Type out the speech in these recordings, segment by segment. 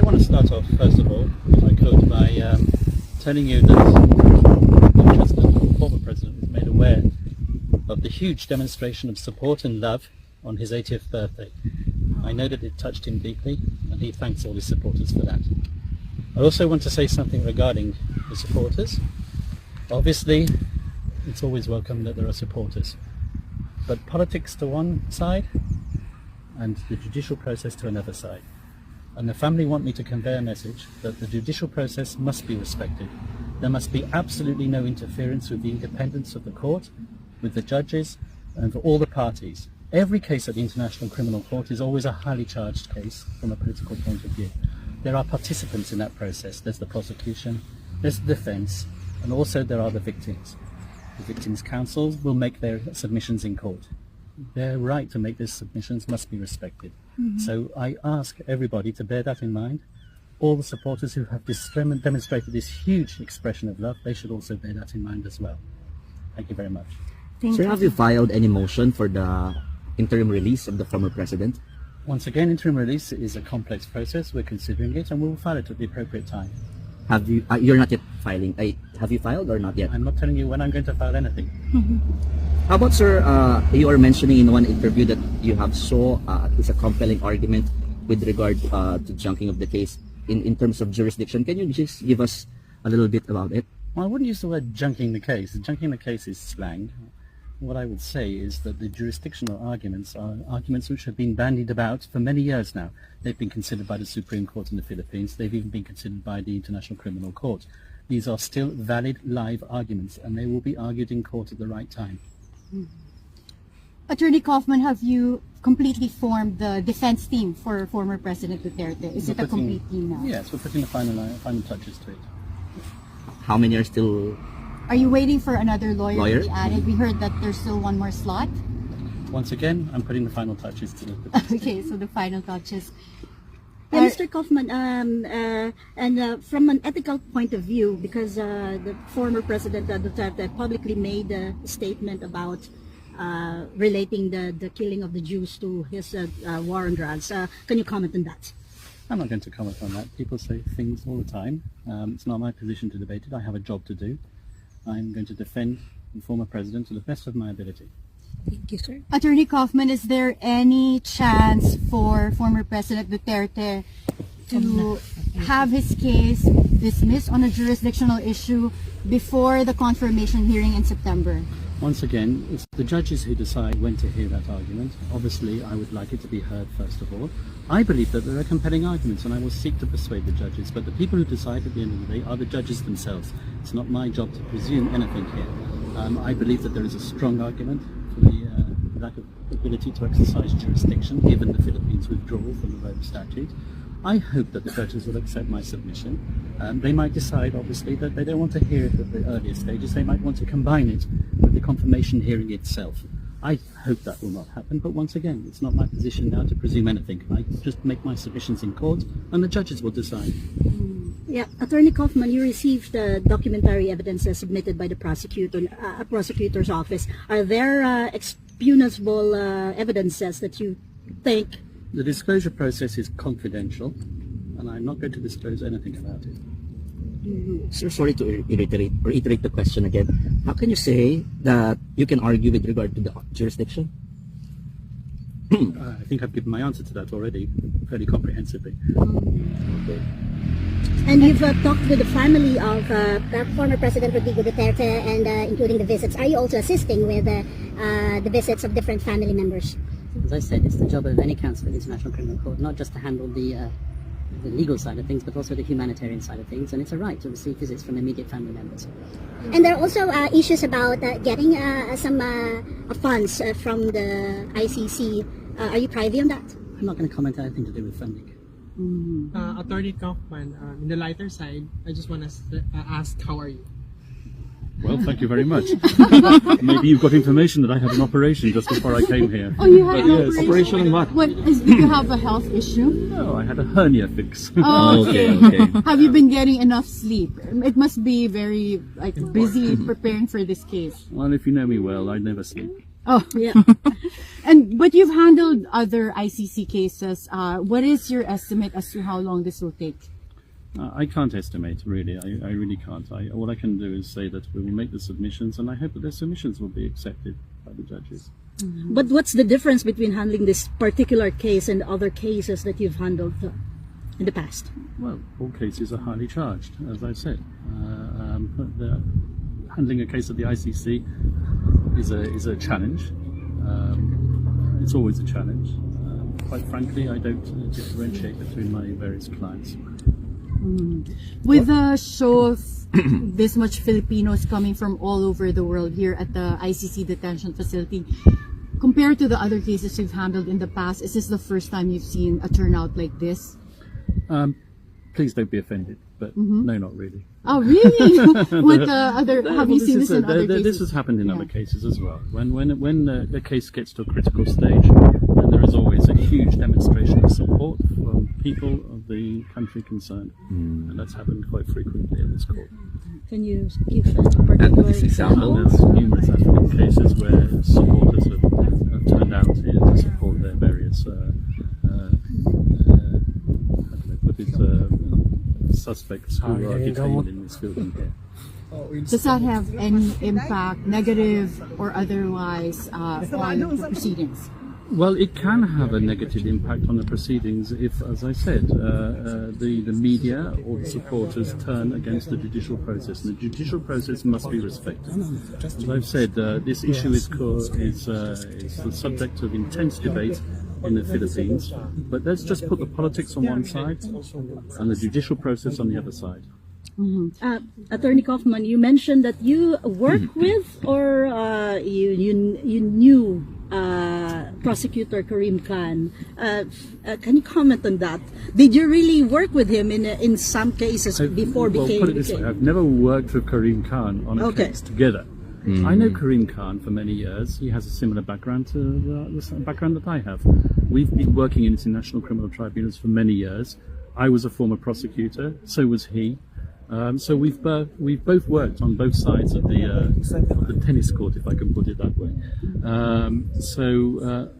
want to start off, first of all, if I could, by telling you that the President, the former President, was made aware of the huge demonstration of support and love on his 80th birthday. I know that it touched him deeply, and he thanks all his supporters for that. I also want to say something regarding the supporters. Obviously, it's always welcome that there are supporters, but politics to one side and the judicial process to another side. And the family want me to convey a message that the judicial process must be respected. There must be absolutely no interference with the independence of the court, with the judges, and for all the parties. Every case at the International Criminal Court is always a highly charged case from a political point of view. There are participants in that process. There's the prosecution, there's the defense, and also there are the victims. The victims' counsels will make their submissions in court. Their right to make these submissions must be respected. So I ask everybody to bear that in mind. All the supporters who have demonstrated this huge expression of love, they should also bear that in mind as well. Thank you very much. Sir, have you filed any motion for the interim release of the former president? Once again, interim release is a complex process. We're considering it, and we will file it at the appropriate time. Have you? You're not yet filing. Have you filed or not yet? I'm not telling you when I'm going to file anything. How about, sir, you are mentioning in one interview that you have saw at least a compelling argument with regard to junking of the case in terms of jurisdiction. Can you just give us a little bit about it? Well, I wouldn't use the word junking the case. Junking the case is slang. What I would say is that the jurisdictional arguments are arguments which have been bandied about for many years now. They've been considered by the Supreme Court in the Philippines. They've even been considered by the International Criminal Court. These are still valid live arguments, and they will be argued in court at the right time. Attorney Kaufman, have you completely formed the defense team for former President Duterte? Is it a complete team now? Yes, we're putting the final touches to it. How many are still? Are you waiting for another lawyer to be added? We heard that there's still one more slot. Once again, I'm putting the final touches to it. Okay, so the final touches. Mr. Kaufman, from an ethical point of view, because the former President Duterte publicly made a statement about relating the killing of the Jews to his war on drugs. Can you comment on that? I'm not going to comment on that. People say things all the time. It's not my position to debate it. I have a job to do. I'm going to defend the former president to the best of my ability. Thank you, sir. Attorney Kaufman, is there any chance for former President Duterte to have his case dismissed on a jurisdictional issue before the confirmation hearing in September? Once again, it's the judges who decide when to hear that argument. Obviously, I would like it to be heard first of all. I believe that there are compelling arguments, and I will seek to persuade the judges, but the people who decide at the end of the day are the judges themselves. It's not my job to presume anything here. I believe that there is a strong argument for the lack of ability to exercise jurisdiction given the Philippines' withdrawal from the Rome Statute. I hope that the judges will accept my submission. They might decide, obviously, that they don't want to hear it at the earlier stages. They might want to combine it with the confirmation hearing itself. I hope that will not happen, but once again, it's not my position now to presume anything. I just make my submissions in court, and the judges will decide. Yeah, Attorney Kaufman, you received the documentary evidence submitted by the prosecutor's office. Are there expunable evidences that you think? The disclosure process is confidential, and I'm not going to disclose anything about it. Sir, sorry to reiterate the question again. How can you say that you can argue with regard to the jurisdiction? I think I've given my answer to that already, fairly comprehensively. Okay. And you've talked with the family of former President Rodrigo Duterte, and including the visits. Are you also assisting with the visits of different family members? As I said, it's the job of any counsel at the International Criminal Court not just to handle the legal side of things, but also the humanitarian side of things, and it's a right to receive visits from immediate family members. And there are also issues about getting some funds from the ICC. Are you privy on that? I'm not going to comment on anything to do with funding. Attorney Kaufman, in the lighter side, I just want to ask, how are you? Well, thank you very much. Maybe you've got information that I had an operation just before I came here. Oh, you had an yes, operation on what? Did you have a health issue? No, I had a hernia fix. Oh, Okay. Have you been getting enough sleep? It must be very busy preparing for this case. Well, if you know me well, I never sleep. Oh, Yeah. But you've handled other ICC cases. What is your estimate as to how long this will take? I can't estimate, really. I really can't. All I can do is say that we will make the submissions, and I hope that the submissions will be accepted by the judges. But what's the difference between handling this particular case and other cases that you've handled in the past? Well, all cases are highly charged, as I said. Handling a case at the ICC is a challenge. It's always a challenge. Quite frankly, I don't differentiate between my various clients. With a show of this much Filipinos coming from all over the world here at the ICC detention facility, compared to the other cases you've handled in the past, is this the first time you've seen a turnout like this? Please don't be offended, but no, not really. Oh, really? With have you seen this in other cases? This has happened in other cases as well. When the case gets to a critical stage, then there is always a huge demonstration of support from people of the country concerned, and that's happened quite frequently in this court. Can you give a particular example? There's numerous African cases where supporters have turned out here to support their various suspects who are detained in this building here. Does that have any impact, negative or otherwise, on the proceedings? Well, it can have a negative impact on the proceedings if, as I said, the media or the supporters turn against the judicial process. And the judicial process must be respected. As I've said, this issue is the subject of intense debate in the Philippines. But let's just put the politics on one side and the judicial process on the other side. Attorney Kaufman, you mentioned that you work with or you knew prosecutor Karim Khan. Can you comment on that? Did you really work with him in some cases before became? Put it this way, I've never worked with Karim Khan on a case together. I know Karim Khan for many years. He has a similar background to the background that I have. We've been working in international criminal tribunals for many years. I was a former prosecutor, so was he. So we've both worked on both sides of the tennis court, if I can put it that way.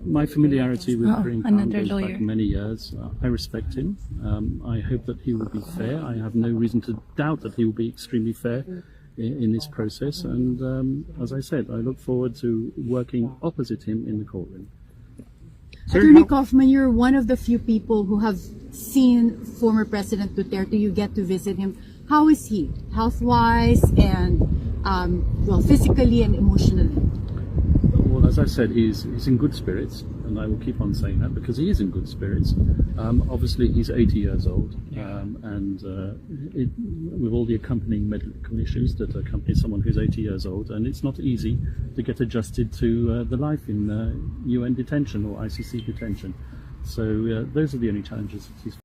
My familiarity with Karim Khan goes back many years. I respect him. I hope that he will be fair. I have no reason to doubt that he will be extremely fair in this process. And as I said, I look forward to working opposite him in the courtroom. Attorney Kaufman, you're one of the few people who have seen former President Duterte. You get to visit him. How is he, health-wise and physically and emotionally? Well, as I said, he's in good spirits, and I will keep on saying that because he is in good spirits. Obviously, he's 80 years old, and with all the accompanying medical issues that accompany someone who's 80 years old, and it's not easy to get adjusted to the life in UN detention or ICC detention. So those are the only challenges that he's